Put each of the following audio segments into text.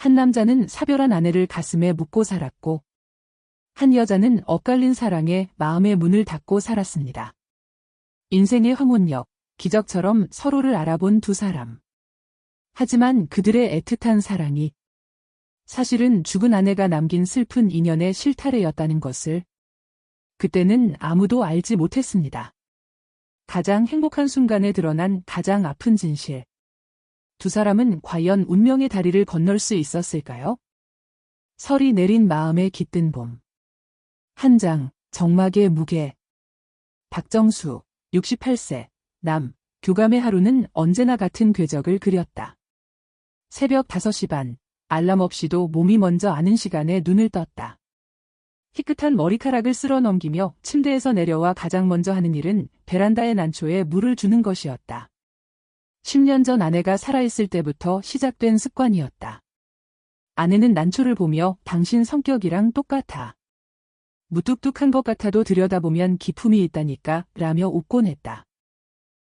한 남자는 사별한 아내를 가슴에 묻고 살았고, 한 여자는 엇갈린 사랑에 마음의 문을 닫고 살았습니다. 인생의 황혼역, 기적처럼 서로를 알아본 두 사람. 하지만 그들의 애틋한 사랑이 사실은 죽은 아내가 남긴 슬픈 인연의 실타래였다는 것을 그때는 아무도 알지 못했습니다. 가장 행복한 순간에 드러난 가장 아픈 진실. 두 사람은 과연 운명의 다리를 건널 수 있었을까요? 설이 내린 마음에 깃든 봄. 한 장, 정막의 무게. 박정수, 68세, 남, 교감의 하루는 언제나 같은 궤적을 그렸다. 새벽 5시 반, 알람 없이도 몸이 먼저 아는 시간에 눈을 떴다. 희끗한 머리카락을 쓸어 넘기며 침대에서 내려와 가장 먼저 하는 일은 베란다의 난초에 물을 주는 것이었다. 10년 전 아내가 살아있을 때부터 시작된 습관이었다. 아내는 난초를 보며 당신 성격이랑 똑같아. 무뚝뚝한 것 같아도 들여다보면 기품이 있다니까 라며 웃곤 했다.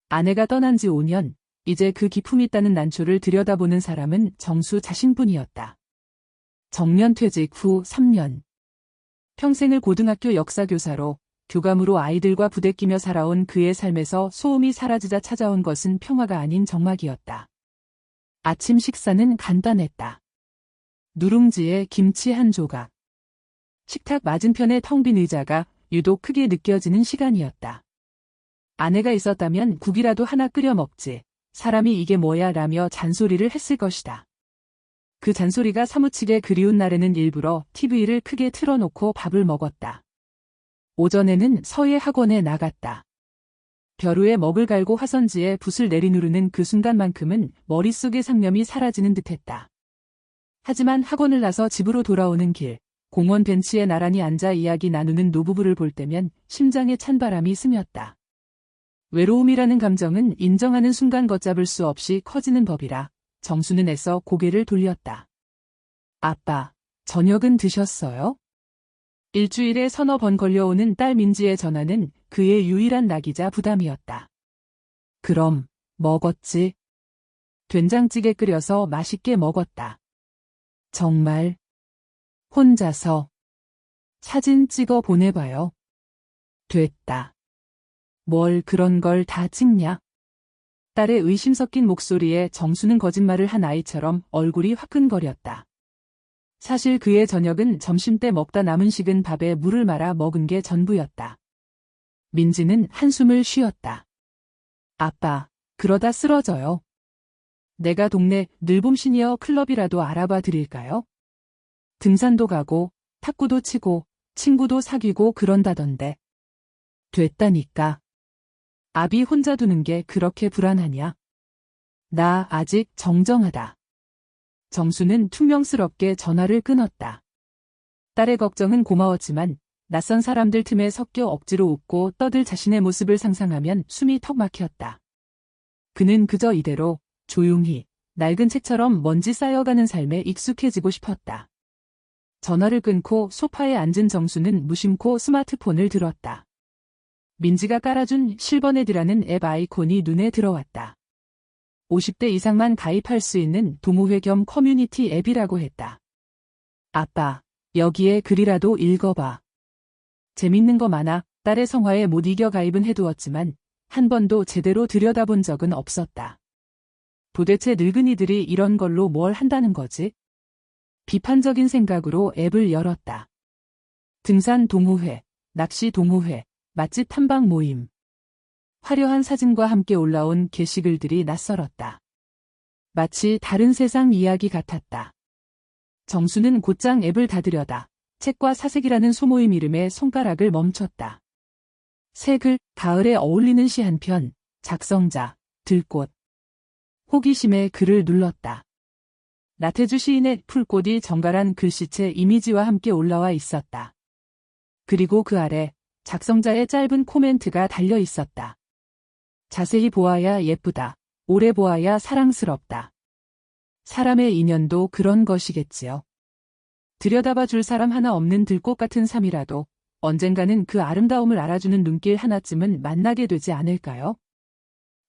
아내가 떠난 지 5년, 이제 그 기품이 있다는 난초를 들여다보는 사람은 정수 자신뿐이었다. 정년 퇴직 후 3년. 평생을 고등학교 역사교사로 교감으로 아이들과 부대끼며 살아온 그의 삶에서 소음이 사라지자 찾아온 것은 평화가 아닌 정막이었다. 아침 식사는 간단했다. 누룽지에 김치 한 조각. 식탁 맞은편의 텅 빈 의자가 유독 크게 느껴지는 시간이었다. 아내가 있었다면 국이라도 하나 끓여 먹지. 사람이 이게 뭐야 라며 잔소리를 했을 것이다. 그 잔소리가 사무치게 그리운 날에는 일부러 TV를 크게 틀어놓고 밥을 먹었다. 오전에는 서예 학원에 나갔다. 벼루에 먹을 갈고 화선지에 붓을 내리누르는 그 순간만큼은 머릿속의 상념이 사라지는 듯했다. 하지만 학원을 나서 집으로 돌아오는 길, 공원 벤치에 나란히 앉아 이야기 나누는 노부부를 볼 때면 심장에 찬바람이 스쳤다. 외로움이라는 감정은 인정하는 순간 걷잡을 수 없이 커지는 법이라 정수는 애써 고개를 돌렸다. 아빠, 저녁은 드셨어요? 일주일에 서너 번 걸려오는 딸 민지의 전화는 그의 유일한 낙이자 부담이었다. 그럼, 먹었지? 된장찌개 끓여서 맛있게 먹었다. 정말? 혼자서. 사진 찍어 보내봐요. 됐다. 뭘 그런 걸 다 찍냐? 딸의 의심 섞인 목소리에 정수는 거짓말을 한 아이처럼 얼굴이 화끈거렸다. 사실 그의 저녁은 점심때 먹다 남은 식은 밥에 물을 말아 먹은 게 전부였다. 민지는 한숨을 쉬었다. 아빠, 그러다 쓰러져요. 내가 동네 늘봄 시니어 클럽이라도 알아봐 드릴까요? 등산도 가고, 탁구도 치고, 친구도 사귀고 그런다던데. 됐다니까. 아비 혼자 두는 게 그렇게 불안하냐? 나 아직 정정하다. 정수는 퉁명스럽게 전화를 끊었다. 딸의 걱정은 고마웠지만 낯선 사람들 틈에 섞여 억지로 웃고 떠들 자신의 모습을 상상하면 숨이 턱 막혔다. 그는 그저 이대로 조용히 낡은 책처럼 먼지 쌓여가는 삶에 익숙해지고 싶었다. 전화를 끊고 소파에 앉은 정수는 무심코 스마트폰을 들었다. 민지가 깔아준 실버넷이라는 앱 아이콘이 눈에 들어왔다. 50대 이상만 가입할 수 있는 동호회 겸 커뮤니티 앱이라고 했다. 아빠, 여기에 글이라도 읽어봐. 재밌는 거 많아. 딸의 성화에 못 이겨 가입은 해두었지만 한 번도 제대로 들여다본 적은 없었다. 도대체 늙은이들이 이런 걸로 뭘 한다는 거지? 비판적인 생각으로 앱을 열었다. 등산 동호회, 낚시 동호회, 맛집 탐방 모임. 화려한 사진과 함께 올라온 게시글들이 낯설었다. 마치 다른 세상 이야기 같았다. 정수는 곧장 앱을 닫으려다 책과 사색이라는 소모임 이름에 손가락을 멈췄다. 새 글, 가을에 어울리는 시 한 편, 작성자, 들꽃. 호기심에 글을 눌렀다. 나태주 시인의 풀꽃이 정갈한 글씨체 이미지와 함께 올라와 있었다. 그리고 그 아래 작성자의 짧은 코멘트가 달려 있었다. 자세히 보아야 예쁘다. 오래 보아야 사랑스럽다. 사람의 인연도 그런 것이겠지요. 들여다봐 줄 사람 하나 없는 들꽃 같은 삶이라도 언젠가는 그 아름다움을 알아주는 눈길 하나쯤은 만나게 되지 않을까요?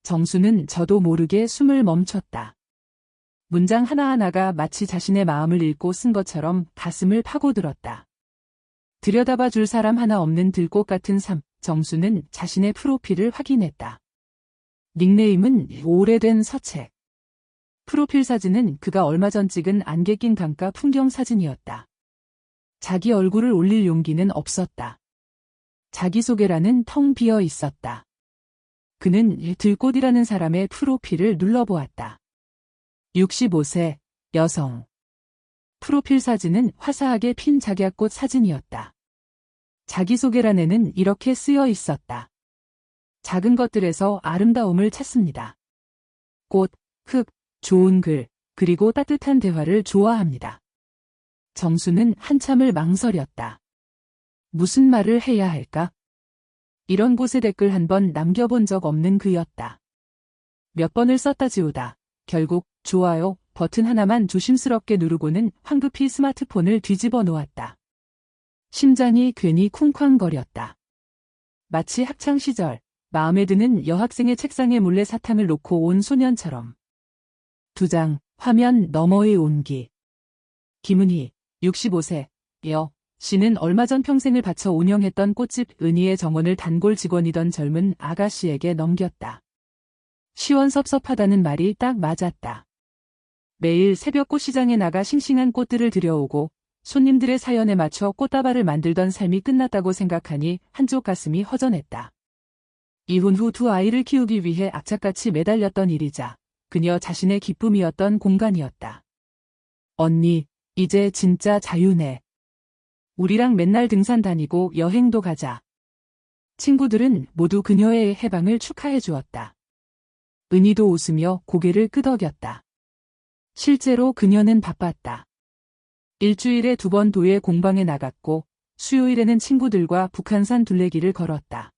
정수는 저도 모르게 숨을 멈췄다. 문장 하나하나가 마치 자신의 마음을 읽고 쓴 것처럼 가슴을 파고들었다. 들여다봐 줄 사람 하나 없는 들꽃 같은 삶, 정수는 자신의 프로필을 확인했다. 닉네임은 오래된 서책. 프로필 사진은 그가 얼마 전 찍은 안개 낀 강가 풍경 사진이었다. 자기 얼굴을 올릴 용기는 없었다. 자기소개란은 텅 비어 있었다. 그는 들꽃이라는 사람의 프로필을 눌러보았다. 65세, 여성. 프로필 사진은 화사하게 핀 작약꽃 사진이었다. 자기소개란에는 이렇게 쓰여 있었다. 작은 것들에서 아름다움을 찾습니다. 꽃, 흙, 좋은 글, 그리고 따뜻한 대화를 좋아합니다. 정수는 한참을 망설였다. 무슨 말을 해야 할까? 이런 곳에 댓글 한 번 남겨본 적 없는 그였다. 몇 번을 썼다 지우다. 결국 좋아요 버튼 하나만 조심스럽게 누르고는 황급히 스마트폰을 뒤집어 놓았다. 심장이 괜히 쿵쾅거렸다. 마치 학창시절 마음에 드는 여학생의 책상에 몰래 사탕을 놓고 온 소년처럼. 2장, 화면 너머의 온기. 김은희, 65세, 여 씨는 얼마 전 평생을 바쳐 운영했던 꽃집 은희의 정원을 단골 직원이던 젊은 아가씨에게 넘겼다. 시원섭섭하다는 말이 딱 맞았다. 매일 새벽 꽃시장에 나가 싱싱한 꽃들을 들여오고 손님들의 사연에 맞춰 꽃다발을 만들던 삶이 끝났다고 생각하니 한쪽 가슴이 허전했다. 이혼 후 2아이를 키우기 위해 악착같이 매달렸던 일이자 그녀 자신의 기쁨이었던 공간이었다. 언니, 이제 진짜 자유네. 우리랑 맨날 등산 다니고 여행도 가자. 친구들은 모두 그녀의 해방을 축하해 주었다. 은희도 웃으며 고개를 끄덕였다. 실제로 그녀는 바빴다. 일주일에 2번 도예 공방에 나갔고 수요일에는 친구들과 북한산 둘레길을 걸었다.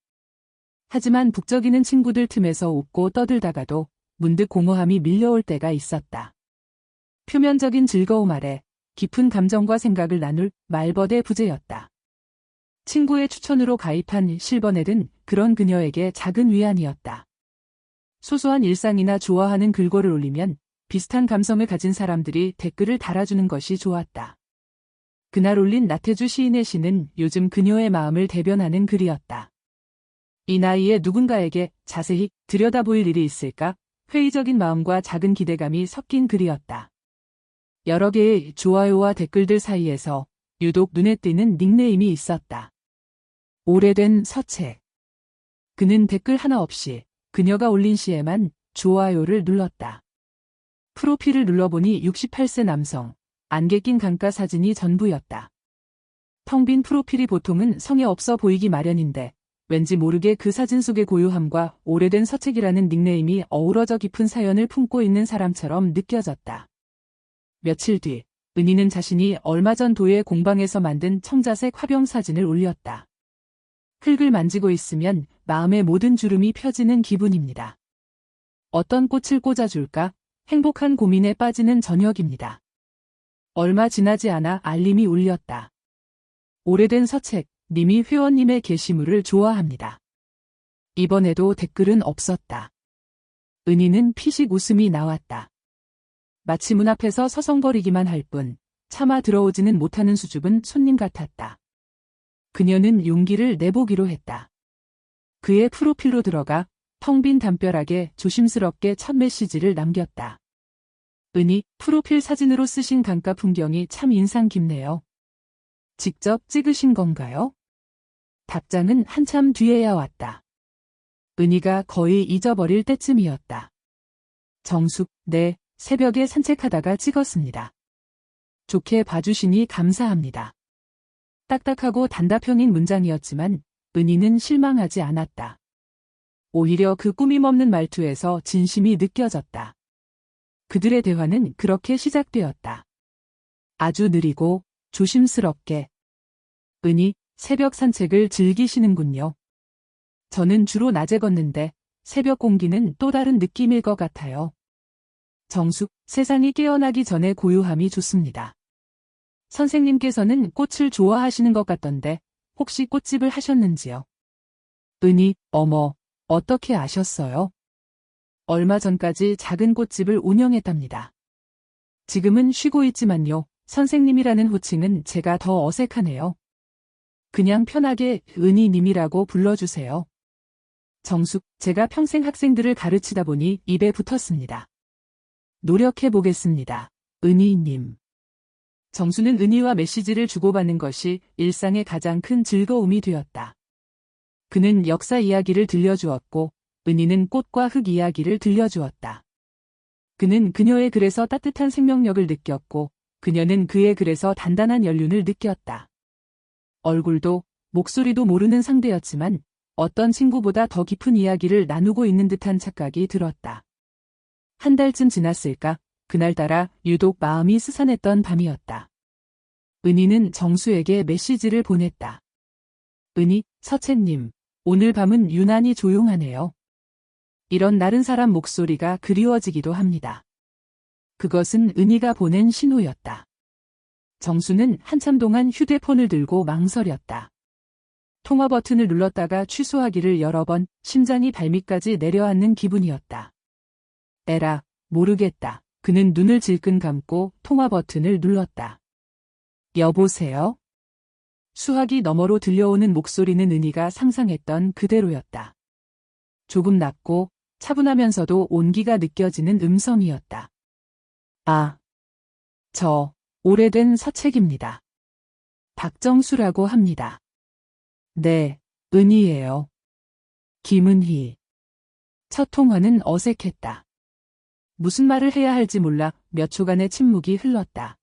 하지만 북적이는 친구들 틈에서 웃고 떠들다가도 문득 공허함이 밀려올 때가 있었다. 표면적인 즐거움 아래 깊은 감정과 생각을 나눌 말벗의 부재였다. 친구의 추천으로 가입한 실버넷은 그런 그녀에게 작은 위안이었다. 소소한 일상이나 좋아하는 글꼴을 올리면 비슷한 감성을 가진 사람들이 댓글을 달아주는 것이 좋았다. 그날 올린 나태주 시인의 시는 요즘 그녀의 마음을 대변하는 글이었다. 이 나이에 누군가에게 자세히 들여다보일 일이 있을까? 회의적인 마음과 작은 기대감이 섞인 글이었다. 여러 개의 좋아요와 댓글들 사이에서 유독 눈에 띄는 닉네임이 있었다. 오래된 서책. 그는 댓글 하나 없이 그녀가 올린 시에만 좋아요를 눌렀다. 프로필을 눌러보니 68세 남성, 안개 낀 강가 사진이 전부였다. 텅 빈 프로필이 보통은 성에 없어 보이기 마련인데 왠지 모르게 그 사진 속의 고요함과 오래된 서책이라는 닉네임이 어우러져 깊은 사연을 품고 있는 사람처럼 느껴졌다. 며칠 뒤, 은희는 자신이 얼마 전 도예 공방에서 만든 청자색 화병 사진을 올렸다. 흙을 만지고 있으면 마음의 모든 주름이 펴지는 기분입니다. 어떤 꽃을 꽂아줄까? 행복한 고민에 빠지는 저녁입니다. 얼마 지나지 않아 알림이 울렸다. 오래된 서책, 님이 회원님의 게시물을 좋아합니다. 이번에도 댓글은 없었다. 은희는 피식 웃음이 나왔다. 마치 문 앞에서 서성거리기만 할 뿐 차마 들어오지는 못하는 수줍은 손님 같았다. 그녀는 용기를 내보기로 했다. 그의 프로필로 들어가 텅 빈 담벼락에 조심스럽게 첫 메시지를 남겼다. 은희, 프로필 사진으로 쓰신 강가 풍경이 참 인상 깊네요. 직접 찍으신 건가요? 답장은 한참 뒤에야 왔다. 은희가 거의 잊어버릴 때쯤이었다. 정숙, 네, 새벽에 산책하다가 찍었습니다. 좋게 봐주시니 감사합니다. 딱딱하고 단답형인 문장이었지만 은희는 실망하지 않았다. 오히려 그 꾸밈없는 말투에서 진심이 느껴졌다. 그들의 대화는 그렇게 시작되었다. 아주 느리고 조심스럽게. 은희, 새벽 산책을 즐기시는군요. 저는 주로 낮에 걷는데 새벽 공기는 또 다른 느낌일 것 같아요. 정숙, 세상이 깨어나기 전에 고요함이 좋습니다. 선생님께서는 꽃을 좋아하시는 것 같던데 혹시 꽃집을 하셨는지요? 은희, 어머, 어떻게 아셨어요? 얼마 전까지 작은 꽃집을 운영했답니다. 지금은 쉬고 있지만요. 선생님이라는 호칭은 제가 더 어색하네요. 그냥 편하게 은희님이라고 불러주세요. 정숙, 제가 평생 학생들을 가르치다 보니 입에 붙었습니다. 노력해 보겠습니다. 은희님. 정수는 은희와 메시지를 주고받는 것이 일상의 가장 큰 즐거움이 되었다. 그는 역사 이야기를 들려주었고, 은희는 꽃과 흙 이야기를 들려주었다. 그는 그녀의 글에서 따뜻한 생명력을 느꼈고, 그녀는 그의 글에서 단단한 연륜을 느꼈다. 얼굴도, 목소리도 모르는 상대였지만, 어떤 친구보다 더 깊은 이야기를 나누고 있는 듯한 착각이 들었다. 한 달쯤 지났을까? 그날따라 유독 마음이 스산했던 밤이었다. 은희는 정수에게 메시지를 보냈다. 은희, 서채님, 오늘 밤은 유난히 조용하네요. 이런 나른 사람 목소리가 그리워지기도 합니다. 그것은 은희가 보낸 신호였다. 정수는 한참 동안 휴대폰을 들고 망설였다. 통화 버튼을 눌렀다가 취소하기를 여러 번 심장이 발밑까지 내려앉는 기분이었다. 에라, 모르겠다. 그는 눈을 질끈 감고 통화 버튼을 눌렀다. 여보세요? 수화기 너머로 들려오는 목소리는 은희가 상상했던 그대로였다. 조금 낮고 차분하면서도 온기가 느껴지는 음성이었다. 아, 저 오래된 서책입니다. 박정수라고 합니다. 네, 은희예요. 김은희. 첫 통화는 어색했다. 무슨 말을 해야 할지 몰라 몇 초간의 침묵이 흘렀다.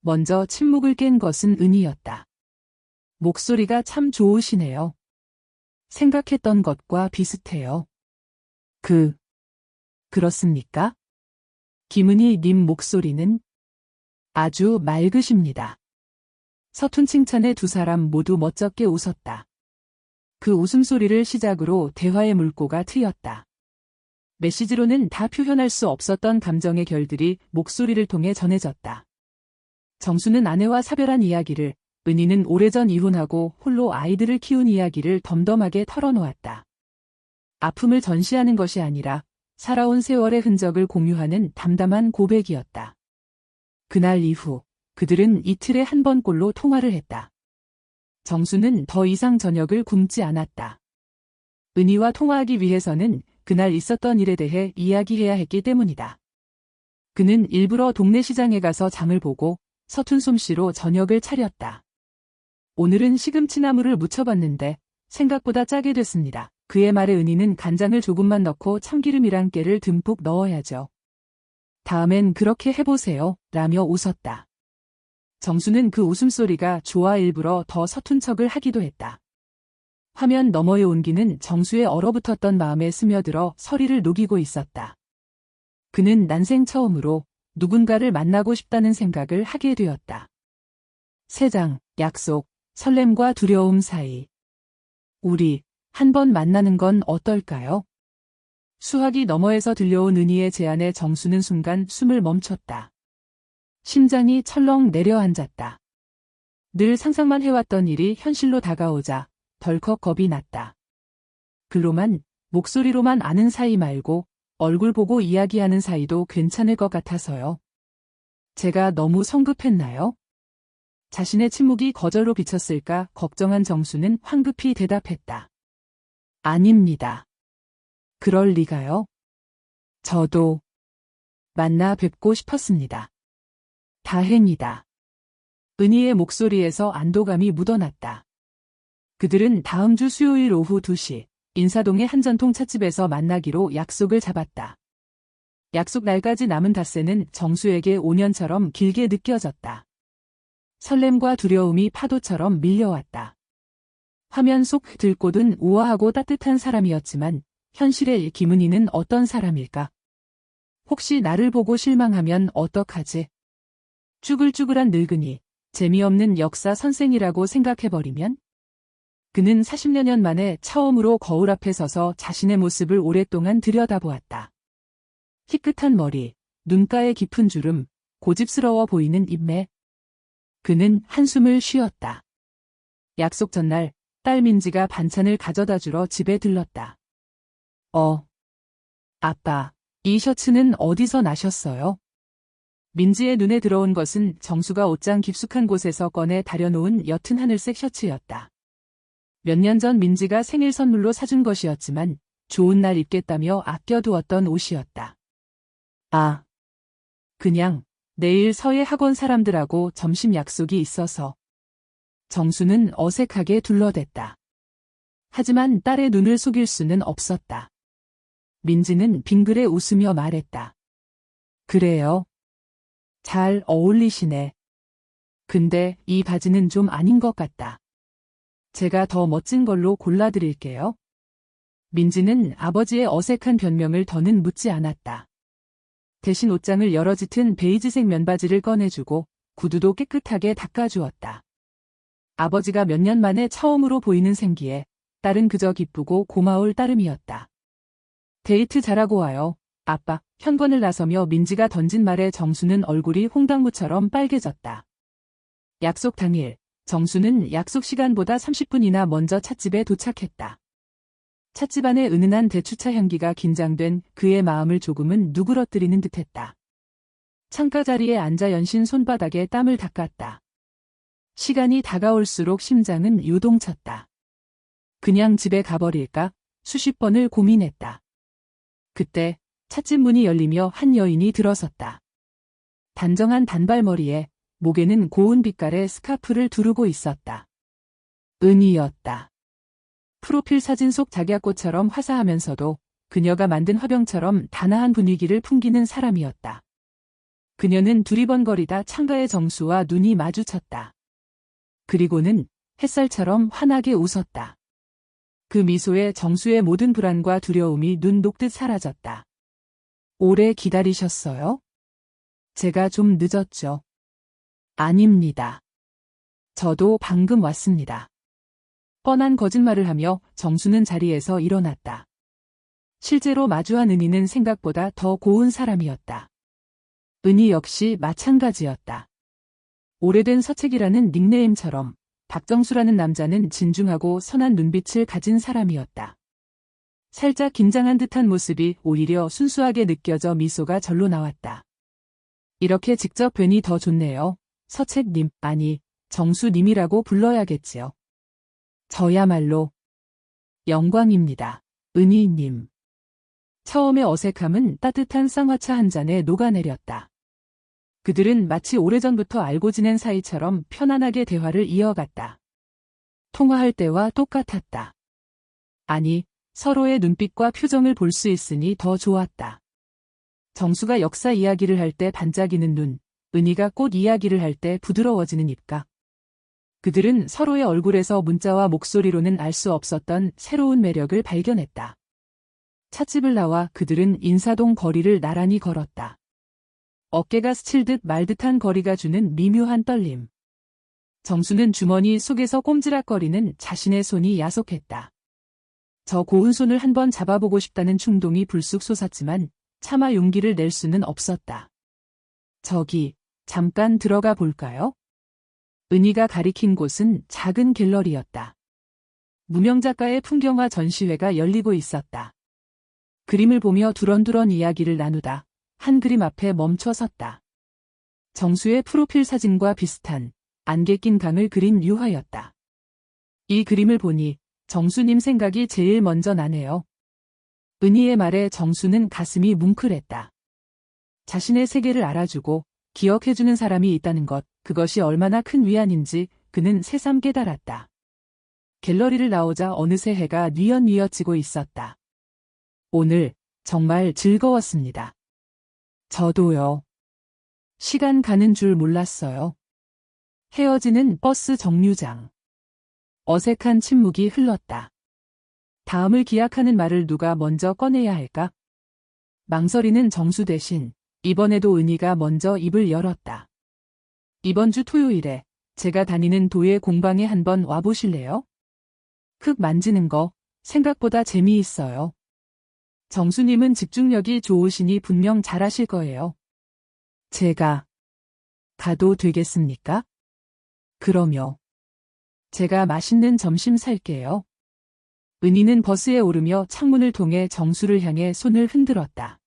먼저 침묵을 깬 것은 은희였다. 목소리가 참 좋으시네요. 생각했던 것과 비슷해요. 그렇습니까? 김은희 님 목소리는 아주 맑으십니다. 서툰 칭찬에 두 사람 모두 멋쩍게 웃었다. 그 웃음소리를 시작으로 대화의 물꼬가 트였다. 메시지로는 다 표현할 수 없었던 감정의 결들이 목소리를 통해 전해졌다. 정수는 아내와 사별한 이야기를, 은희는 오래전 이혼하고 홀로 아이들을 키운 이야기를 덤덤하게 털어놓았다. 아픔을 전시하는 것이 아니라 살아온 세월의 흔적을 공유하는 담담한 고백이었다. 그날 이후 그들은 이틀에 한 번꼴로 통화를 했다. 정수는 더 이상 저녁을 굶지 않았다. 은희와 통화하기 위해서는 그날 있었던 일에 대해 이야기해야 했기 때문이다. 그는 일부러 동네 시장에 가서 장을 보고 서툰 솜씨로 저녁을 차렸다. 오늘은 시금치나물을 무쳐봤는데 생각보다 짜게 됐습니다. 그의 말에 은희는 간장을 조금만 넣고 참기름이랑 깨를 듬뿍 넣어야죠. 다음엔 그렇게 해보세요. 라며 웃었다. 정수는 그 웃음소리가 좋아 일부러 더 서툰 척을 하기도 했다. 화면 너머의 온기는 정수의 얼어붙었던 마음에 스며들어 서리를 녹이고 있었다. 그는 난생 처음으로 누군가를 만나고 싶다는 생각을 하게 되었다. 3장, 약속, 설렘과 두려움 사이. 우리 한번 만나는 건 어떨까요? 수화기 너머에서 들려온 은희의 제안에 정수는 순간 숨을 멈췄다. 심장이 철렁 내려앉았다. 늘 상상만 해왔던 일이 현실로 다가오자 덜컥 겁이 났다. 글로만, 목소리로만 아는 사이 말고 얼굴 보고 이야기하는 사이도 괜찮을 것 같아서요. 제가 너무 성급했나요? 자신의 침묵이 거절로 비쳤을까 걱정한 정수는 황급히 대답했다. 아닙니다. 그럴 리가요. 저도 만나 뵙고 싶었습니다. 다행이다. 은희의 목소리에서 안도감이 묻어났다. 그들은 다음 주 수요일 오후 2시 인사동의 한 전통 찻집에서 만나기로 약속을 잡았다. 약속 날까지 남은 닷새는 정수에게 5년처럼 길게 느껴졌다. 설렘과 두려움이 파도처럼 밀려왔다. 화면 속 들꽃은 우아하고 따뜻한 사람이었지만 현실의 김은희는 어떤 사람일까? 혹시 나를 보고 실망하면 어떡하지? 쭈글쭈글한 늙은이, 재미없는 역사 선생이라고 생각해버리면? 그는 40여 년 만에 처음으로 거울 앞에 서서 자신의 모습을 오랫동안 들여다보았다. 희끗한 머리, 눈가의 깊은 주름, 고집스러워 보이는 인매. 그는 한숨을 쉬었다. 약속 전날 딸 민지가 반찬을 가져다 주러 집에 들렀다. 아빠, 이 셔츠는 어디서 나셨어요? 민지의 눈에 들어온 것은 정수가 옷장 깊숙한 곳에서 꺼내 다려놓은 옅은 하늘색 셔츠였다. 몇 년 전 민지가 생일 선물로 사준 것이었지만 좋은 날 입겠다며 아껴두었던 옷이었다. 아, 그냥 내일 서예 학원 사람들하고 점심 약속이 있어서. 정수는 어색하게 둘러댔다. 하지만 딸의 눈을 속일 수는 없었다. 민지는 빙그레 웃으며 말했다. 그래요. 잘 어울리시네. 근데 이 바지는 좀 아닌 것 같다. 제가 더 멋진 걸로 골라드릴게요. 민지는 아버지의 어색한 변명을 더는 묻지 않았다. 대신 옷장을 열어 짙은 베이지색 면바지를 꺼내주고 구두도 깨끗하게 닦아주었다. 아버지가 몇 년 만에 처음으로 보이는 생기에 딸은 그저 기쁘고 고마울 따름이었다. 데이트 잘하고 와요. 아빠, 현관을 나서며 민지가 던진 말에 정수는 얼굴이 홍당무처럼 빨개졌다. 약속 당일, 정수는 약속 시간보다 30분이나 먼저 찻집에 도착했다. 찻집 안의 은은한 대추차 향기가 긴장된 그의 마음을 조금은 누그러뜨리는 듯했다. 창가 자리에 앉아 연신 손바닥에 땀을 닦았다. 시간이 다가올수록 심장은 요동쳤다. 그냥 집에 가버릴까? 수십 번을 고민했다. 그때 찻집 문이 열리며 한 여인이 들어섰다. 단정한 단발머리에 목에는 고운 빛깔의 스카프를 두르고 있었다. 은희였다. 프로필 사진 속 작약꽃처럼 화사하면서도 그녀가 만든 화병처럼 단아한 분위기를 풍기는 사람이었다. 그녀는 두리번거리다 창가의 정수와 눈이 마주쳤다. 그리고는 햇살처럼 환하게 웃었다. 그 미소에 정수의 모든 불안과 두려움이 눈 녹듯 사라졌다. 오래 기다리셨어요? 제가 좀 늦었죠. 아닙니다. 저도 방금 왔습니다. 뻔한 거짓말을 하며 정수는 자리에서 일어났다. 실제로 마주한 은희는 생각보다 더 고운 사람이었다. 은희 역시 마찬가지였다. 오래된 서책이라는 닉네임처럼 박정수라는 남자는 진중하고 선한 눈빛을 가진 사람이었다. 살짝 긴장한 듯한 모습이 오히려 순수하게 느껴져 미소가 절로 나왔다. 이렇게 직접 뵈니 더 좋네요. 서책님, 아니, 정수님이라고 불러야겠지요. 저야말로 영광입니다. 은희님. 처음의 어색함은 따뜻한 쌍화차 한 잔에 녹아내렸다. 그들은 마치 오래전부터 알고 지낸 사이처럼 편안하게 대화를 이어갔다. 통화할 때와 똑같았다. 아니, 서로의 눈빛과 표정을 볼 수 있으니 더 좋았다. 정수가 역사 이야기를 할 때 반짝이는 눈, 은희가 꽃 이야기를 할 때 부드러워지는 입가. 그들은 서로의 얼굴에서 문자와 목소리로는 알 수 없었던 새로운 매력을 발견했다. 찻집을 나와 그들은 인사동 거리를 나란히 걸었다. 어깨가 스칠듯 말듯한 거리가 주는 미묘한 떨림. 정수는 주머니 속에서 꼼지락거리는 자신의 손이 야속했다. 저 고운 손을 한번 잡아보고 싶다는 충동이 불쑥 솟았지만 차마 용기를 낼 수는 없었다. 저기, 잠깐 들어가 볼까요? 은희가 가리킨 곳은 작은 갤러리였다. 무명 작가의 풍경화 전시회가 열리고 있었다. 그림을 보며 두런두런 이야기를 나누다 한 그림 앞에 멈춰 섰다. 정수의 프로필 사진과 비슷한 안개 낀 강을 그린 유화였다. 이 그림을 보니 정수님 생각이 제일 먼저 나네요. 은희의 말에 정수는 가슴이 뭉클했다. 자신의 세계를 알아주고 기억해주는 사람이 있다는 것, 그것이 얼마나 큰 위안인지 그는 새삼 깨달았다. 갤러리를 나오자 어느새 해가 뉘엿뉘엿 지고 있었다. 오늘 정말 즐거웠습니다. 저도요. 시간 가는 줄 몰랐어요. 헤어지는 버스 정류장. 어색한 침묵이 흘렀다. 다음을 기약하는 말을 누가 먼저 꺼내야 할까? 망설이는 정수 대신 이번에도 은희가 먼저 입을 열었다. 이번 주 토요일에 제가 다니는 도예 공방에 한번 와보실래요? 흙 만지는 거 생각보다 재미있어요. 정수님은 집중력이 좋으시니 분명 잘하실 거예요. 제가 가도 되겠습니까? 그럼요. 제가 맛있는 점심 살게요. 은희는 버스에 오르며 창문을 통해 정수를 향해 손을 흔들었다.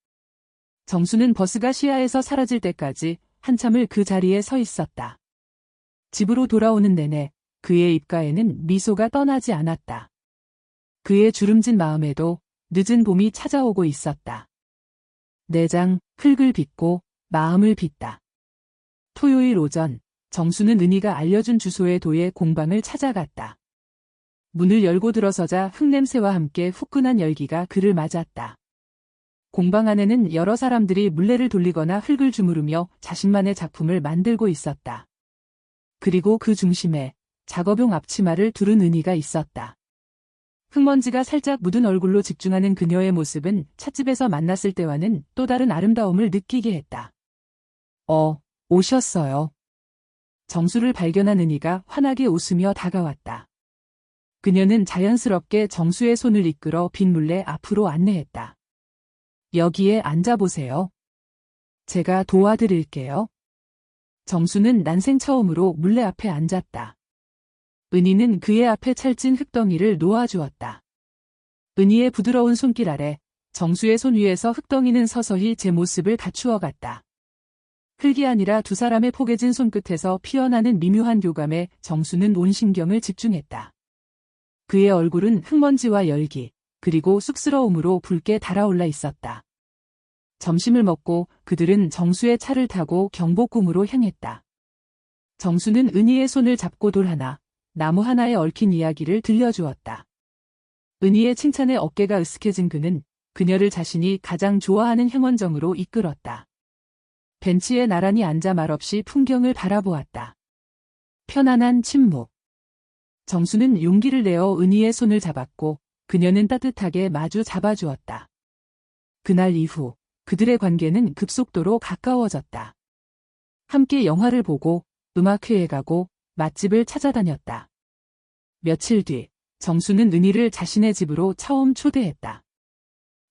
정수는 버스가 시야에서 사라질 때까지 한참을 그 자리에 서 있었다. 집으로 돌아오는 내내 그의 입가에는 미소가 떠나지 않았다. 그의 주름진 마음에도 늦은 봄이 찾아오고 있었다. 내장, 흙을 빚고 마음을 빚다. 토요일 오전, 정수는 은희가 알려준 주소의 도예 공방을 찾아갔다. 문을 열고 들어서자 흙냄새와 함께 후끈한 열기가 그를 맞았다. 공방 안에는 여러 사람들이 물레를 돌리거나 흙을 주무르며 자신만의 작품을 만들고 있었다. 그리고 그 중심에 작업용 앞치마를 두른 은희가 있었다. 흙먼지가 살짝 묻은 얼굴로 집중하는 그녀의 모습은 찻집에서 만났을 때와는 또 다른 아름다움을 느끼게 했다. 오셨어요. 정수를 발견한 은희가 환하게 웃으며 다가왔다. 그녀는 자연스럽게 정수의 손을 이끌어 빈 물레 앞으로 안내했다. 여기에 앉아보세요. 제가 도와드릴게요. 정수는 난생 처음으로 물레 앞에 앉았다. 은희는 그의 앞에 찰진 흙덩이를 놓아주었다. 은희의 부드러운 손길 아래 정수의 손 위에서 흙덩이는 서서히 제 모습을 갖추어 갔다. 흙이 아니라 두 사람의 포개진 손끝에서 피어나는 미묘한 교감에 정수는 온 신경을 집중했다. 그의 얼굴은 흙먼지와 열기, 그리고 쑥스러움으로 붉게 달아올라 있었다. 점심을 먹고 그들은 정수의 차를 타고 경복궁으로 향했다. 정수는 은희의 손을 잡고 돌 하나, 나무 하나에 얽힌 이야기를 들려주었다. 은희의 칭찬에 어깨가 으쓱해진 그는 그녀를 자신이 가장 좋아하는 향원정으로 이끌었다. 벤치에 나란히 앉아 말없이 풍경을 바라보았다. 편안한 침묵. 정수는 용기를 내어 은희의 손을 잡았고 그녀는 따뜻하게 마주 잡아주었다. 그날 이후 그들의 관계는 급속도로 가까워졌다. 함께 영화를 보고 음악회에 가고 맛집을 찾아다녔다. 며칠 뒤 정수는 은희를 자신의 집으로 처음 초대했다.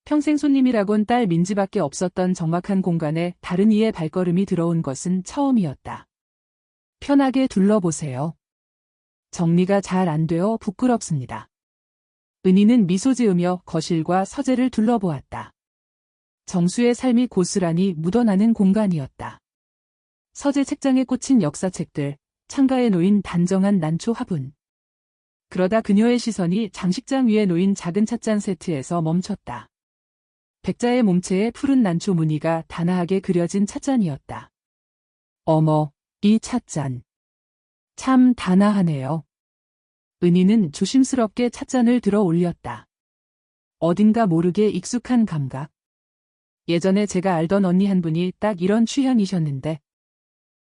평생 손님이라곤 딸 민지밖에 없었던 적막한 공간에 다른 이의 발걸음이 들어온 것은 처음이었다. 편하게 둘러보세요. 정리가 잘 안 되어 부끄럽습니다. 은희는 미소 지으며 거실과 서재를 둘러보았다. 정수의 삶이 고스란히 묻어나는 공간이었다. 서재 책장에 꽂힌 역사책들, 창가에 놓인 단정한 난초 화분. 그러다 그녀의 시선이 장식장 위에 놓인 작은 찻잔 세트에서 멈췄다. 백자의 몸체에 푸른 난초 무늬가 단아하게 그려진 찻잔이었다. 어머, 이 찻잔. 참 단아하네요. 은희는 조심스럽게 찻잔을 들어 올렸다. 어딘가 모르게 익숙한 감각. 예전에 제가 알던 언니 한 분이 딱 이런 취향이셨는데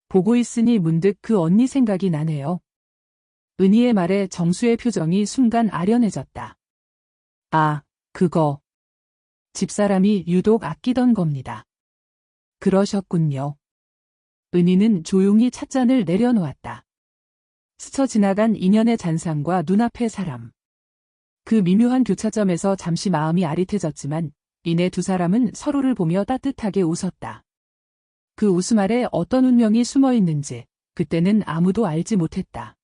보고 있으니 문득 그 언니 생각이 나네요. 은희의 말에 정수의 표정이 순간 아련해졌다. 아, 그거. 집사람이 유독 아끼던 겁니다. 그러셨군요. 은희는 조용히 찻잔을 내려놓았다. 스쳐 지나간 인연의 잔상과 눈앞의 사람. 그 미묘한 교차점에서 잠시 마음이 아릿해졌지만 이내 두 사람은 서로를 보며 따뜻하게 웃었다. 그 웃음 아래 어떤 운명이 숨어 있는지 그때는 아무도 알지 못했다.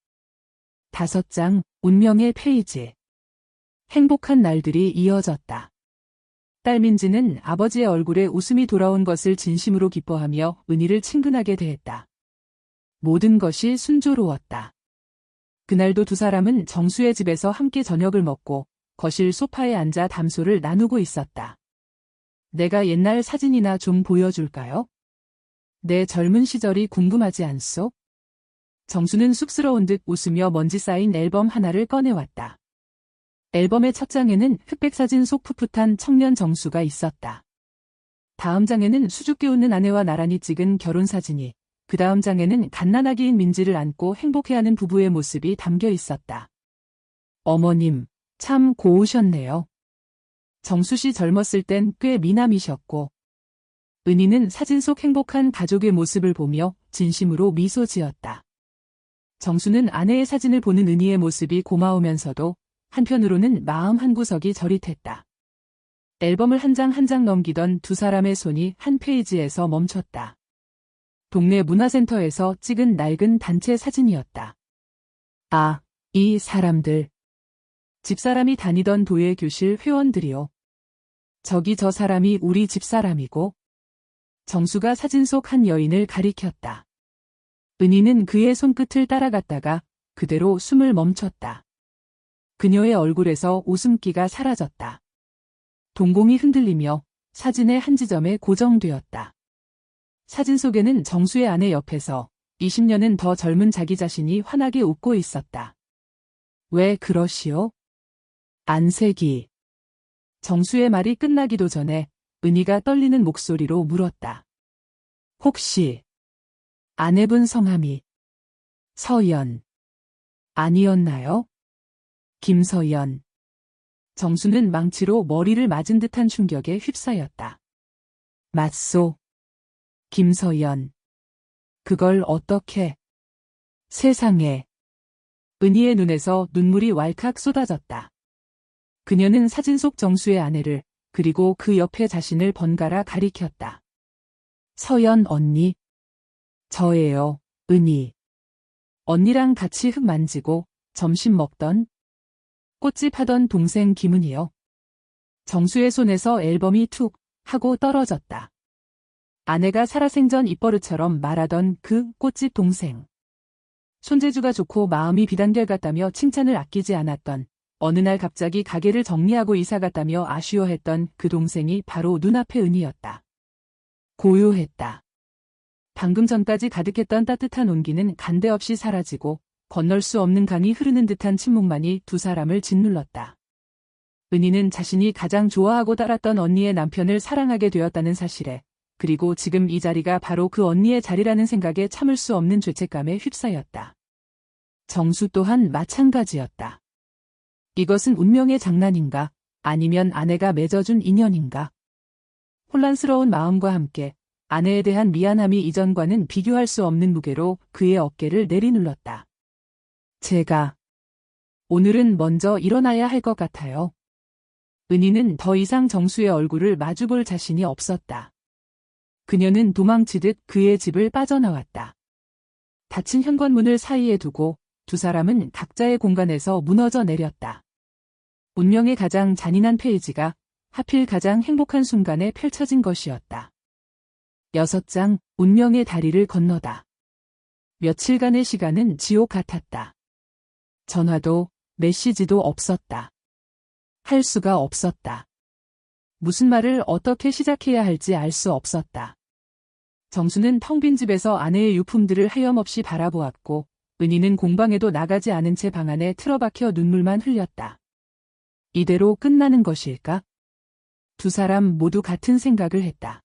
5장 운명의 페이지. 행복한 날들이 이어졌다. 딸 민지는 아버지의 얼굴에 웃음이 돌아온 것을 진심으로 기뻐하며 은희를 친근하게 대했다. 모든 것이 순조로웠다. 그날도 두 사람은 정수의 집에서 함께 저녁을 먹고 거실 소파에 앉아 담소를 나누고 있었다. 내가 옛날 사진이나 좀 보여줄까요? 내 젊은 시절이 궁금하지 않소? 정수는 쑥스러운 듯 웃으며 먼지 쌓인 앨범 하나를 꺼내왔다. 앨범의 첫 장에는 흑백 사진 속 풋풋한 청년 정수가 있었다. 다음 장에는 수줍게 웃는 아내와 나란히 찍은 결혼 사진이, 그 다음 장에는 갓난아기인 민지를 안고 행복해하는 부부의 모습이 담겨 있었다. 어머님, 참 고우셨네요. 정수 씨 젊었을 땐 꽤 미남이셨고, 은희는 사진 속 행복한 가족의 모습을 보며 진심으로 미소 지었다. 정수는 아내의 사진을 보는 은희의 모습이 고마우면서도 한편으로는 마음 한구석이 저릿했다. 앨범을 한 장 한 장 넘기던 두 사람의 손이 한 페이지에서 멈췄다. 동네 문화센터에서 찍은 낡은 단체 사진이었다. 아, 이 사람들. 집사람이 다니던 도예 교실 회원들이요. 저기 저 사람이 우리 집사람이고, 정수가 사진 속 한 여인을 가리켰다. 은희는 그의 손끝을 따라갔다가 그대로 숨을 멈췄다. 그녀의 얼굴에서 웃음기가 사라졌다. 동공이 흔들리며 사진의 한 지점에 고정되었다. 사진 속에는 정수의 아내 옆에서 20년은 더 젊은 자기 자신이 환하게 웃고 있었다. 왜 그러시오? 안색이. 정수의 말이 끝나기도 전에 은희가 떨리는 목소리로 물었다. 혹시 아내분 성함이 서연 아니었나요? 김서연. 정수는 망치로 머리를 맞은 듯한 충격에 휩싸였다. 맞소. 김서연. 그걸 어떻게? 세상에. 은희의 눈에서 눈물이 왈칵 쏟아졌다. 그녀는 사진 속 정수의 아내를 그리고 그 옆에 자신을 번갈아 가리켰다. 서연 언니. 저예요, 은희. 언니랑 같이 흙 만지고 점심 먹던 꽃집 하던 동생 김은희요. 정수의 손에서 앨범이 툭 하고 떨어졌다. 아내가 살아생전 입버릇처럼 말하던 그 꽃집 동생. 손재주가 좋고 마음이 비단결 같다며 칭찬을 아끼지 않았던, 어느 날 갑자기 가게를 정리하고 이사 갔다며 아쉬워했던 그 동생이 바로 눈앞의 은희였다. 고요했다. 방금 전까지 가득했던 따뜻한 온기는 간데없이 사라지고 건널 수 없는 강이 흐르는 듯한 침묵만이 두 사람을 짓눌렀다. 은희는 자신이 가장 좋아하고 따랐던 언니의 남편을 사랑하게 되었다는 사실에, 그리고 지금 이 자리가 바로 그 언니의 자리라는 생각에 참을 수 없는 죄책감에 휩싸였다. 정수 또한 마찬가지였다. 이것은 운명의 장난인가, 아니면 아내가 맺어준 인연인가? 혼란스러운 마음과 함께 아내에 대한 미안함이 이전과는 비교할 수 없는 무게로 그의 어깨를 내리눌렀다. 제가 오늘은 먼저 일어나야 할 것 같아요. 은희는 더 이상 정수의 얼굴을 마주볼 자신이 없었다. 그녀는 도망치듯 그의 집을 빠져나왔다. 닫힌 현관문을 사이에 두고 두 사람은 각자의 공간에서 무너져 내렸다. 운명의 가장 잔인한 페이지가 하필 가장 행복한 순간에 펼쳐진 것이었다. 6장, 운명의 다리를 건너다. 며칠간의 시간은 지옥 같았다. 전화도 메시지도 없었다. 할 수가 없었다. 무슨 말을 어떻게 시작해야 할지 알 수 없었다. 정수는 텅 빈 집에서 아내의 유품들을 하염없이 바라보았고, 은희는 공방에도 나가지 않은 채 방 안에 틀어박혀 눈물만 흘렸다. 이대로 끝나는 것일까? 두 사람 모두 같은 생각을 했다.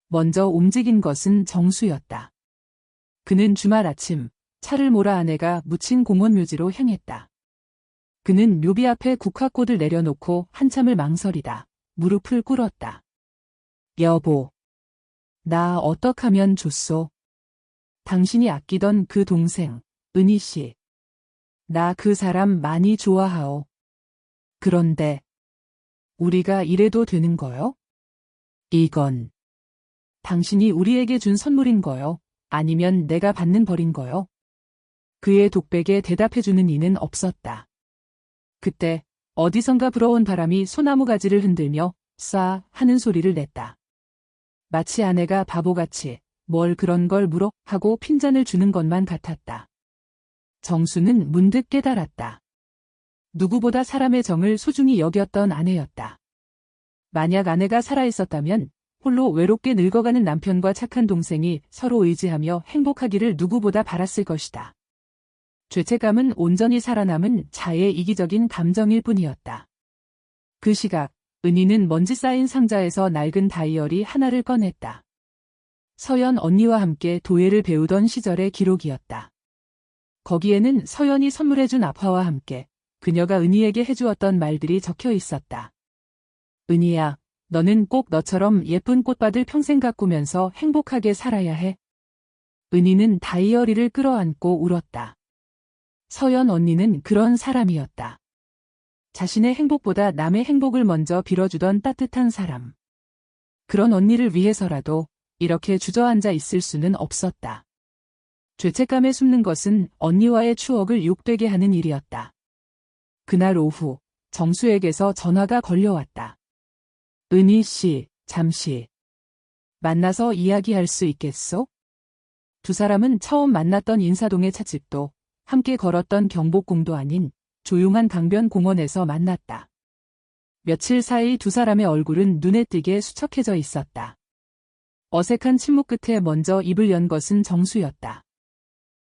먼저 움직인 것은 정수였다. 그는 주말 아침 차를 몰아 아내가 묻힌 공원 묘지로 향했다. 그는 묘비 앞에 국화꽃을 내려놓고 한참을 망설이다 무릎을 꿇었다. 여보, 나 어떡하면 좋소? 당신이 아끼던 그 동생, 은희 씨. 나 그 사람 많이 좋아하오. 그런데 우리가 이래도 되는 거요? 이건 당신이 우리에게 준 선물인 거요? 아니면 내가 받는 벌인 거요? 그의 독백에 대답해주는 이는 없었다. 그때 어디선가 불어온 바람이 소나무 가지를 흔들며 싸 하는 소리를 냈다. 마치 아내가 바보같이 뭘 그런 걸 물어 하고 핀잔을 주는 것만 같았다. 정수는 문득 깨달았다. 누구보다 사람의 정을 소중히 여겼던 아내였다. 만약 아내가 살아있었다면 홀로 외롭게 늙어가는 남편과 착한 동생이 서로 의지하며 행복하기를 누구보다 바랐을 것이다. 죄책감은 온전히 살아남은 자의 이기적인 감정일 뿐이었다. 그 시각, 은희는 먼지 쌓인 상자에서 낡은 다이어리 하나를 꺼냈다. 서연 언니와 함께 도예를 배우던 시절의 기록이었다. 거기에는 서연이 선물해준 아빠와 함께 그녀가 은희에게 해주었던 말들이 적혀 있었다. 은희야, 너는 꼭 너처럼 예쁜 꽃밭을 평생 가꾸면서 행복하게 살아야 해. 은희는 다이어리를 끌어안고 울었다. 서연 언니는 그런 사람이었다. 자신의 행복보다 남의 행복을 먼저 빌어주던 따뜻한 사람. 그런 언니를 위해서라도 이렇게 주저앉아 있을 수는 없었다. 죄책감에 숨는 것은 언니와의 추억을 욕되게 하는 일이었다. 그날 오후 정수에게서 전화가 걸려왔다. 은희 씨, 잠시. 만나서 이야기할 수 있겠소? 두 사람은 처음 만났던 인사동의 찻집도 함께 걸었던 경복궁도 아닌 조용한 강변 공원에서 만났다. 며칠 사이 두 사람의 얼굴은 눈에 띄게 수척해져 있었다. 어색한 침묵 끝에 먼저 입을 연 것은 정수였다.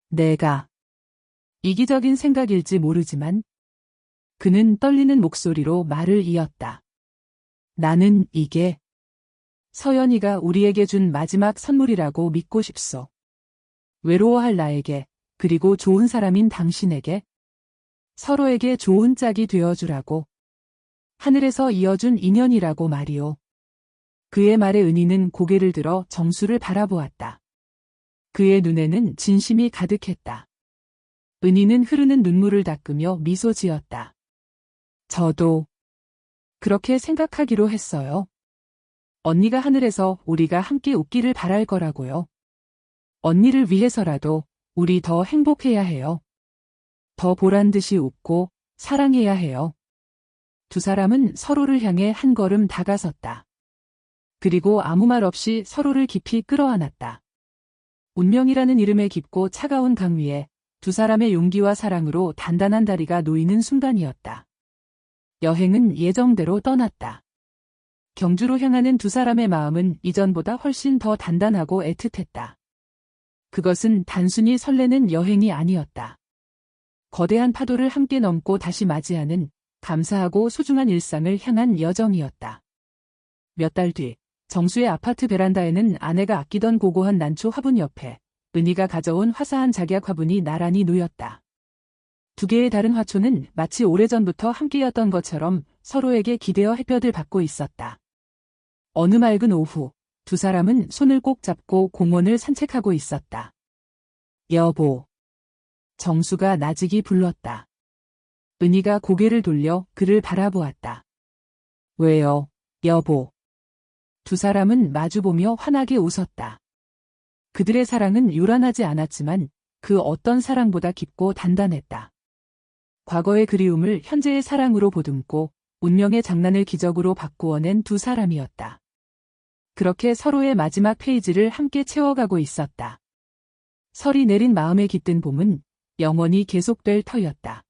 내가 이기적인 생각일지 모르지만 그는 떨리는 목소리로 말을 이었다. 나는 이게 서연이가 우리에게 준 마지막 선물이라고 믿고 싶소. 외로워할 나에게, 그리고 좋은 사람인 당신에게, 서로에게 좋은 짝이 되어주라고. 하늘에서 이어준 인연이라고 말이오. 그의 말에 은희는 고개를 들어 정수를 바라보았다. 그의 눈에는 진심이 가득했다. 은희는 흐르는 눈물을 닦으며 미소 지었다. 저도 그렇게 생각하기로 했어요. 언니가 하늘에서 우리가 함께 웃기를 바랄 거라고요. 언니를 위해서라도 우리 더 행복해야 해요. 더 보란듯이 웃고 사랑해야 해요. 두 사람은 서로를 향해 한 걸음 다가섰다. 그리고 아무 말 없이 서로를 깊이 끌어안았다. 운명이라는 이름의 깊고 차가운 강 위에 두 사람의 용기와 사랑으로 단단한 다리가 놓이는 순간이었다. 여행은 예정대로 떠났다. 경주로 향하는 두 사람의 마음은 이전보다 훨씬 더 단단하고 애틋했다. 그것은 단순히 설레는 여행이 아니었다. 거대한 파도를 함께 넘고 다시 맞이하는 감사하고 소중한 일상을 향한 여정이었다. 몇 달 뒤, 정수의 아파트 베란다에는 아내가 아끼던 고고한 난초 화분 옆에 은희가 가져온 화사한 작약 화분이 나란히 놓였다. 두 개의 다른 화초는 마치 오래전부터 함께였던 것처럼 서로에게 기대어 햇볕을 받고 있었다. 어느 맑은 오후, 두 사람은 손을 꼭 잡고 공원을 산책하고 있었다. 여보. 정수가 나직이 불렀다. 은희가 고개를 돌려 그를 바라보았다. 왜요, 여보? 두 사람은 마주보며 환하게 웃었다. 그들의 사랑은 요란하지 않았지만 그 어떤 사랑보다 깊고 단단했다. 과거의 그리움을 현재의 사랑으로 보듬고 운명의 장난을 기적으로 바꾸어낸 두 사람이었다. 그렇게 서로의 마지막 페이지를 함께 채워가고 있었다. 설이 내린 마음에 깃든 봄은 영원히 계속될 터였다.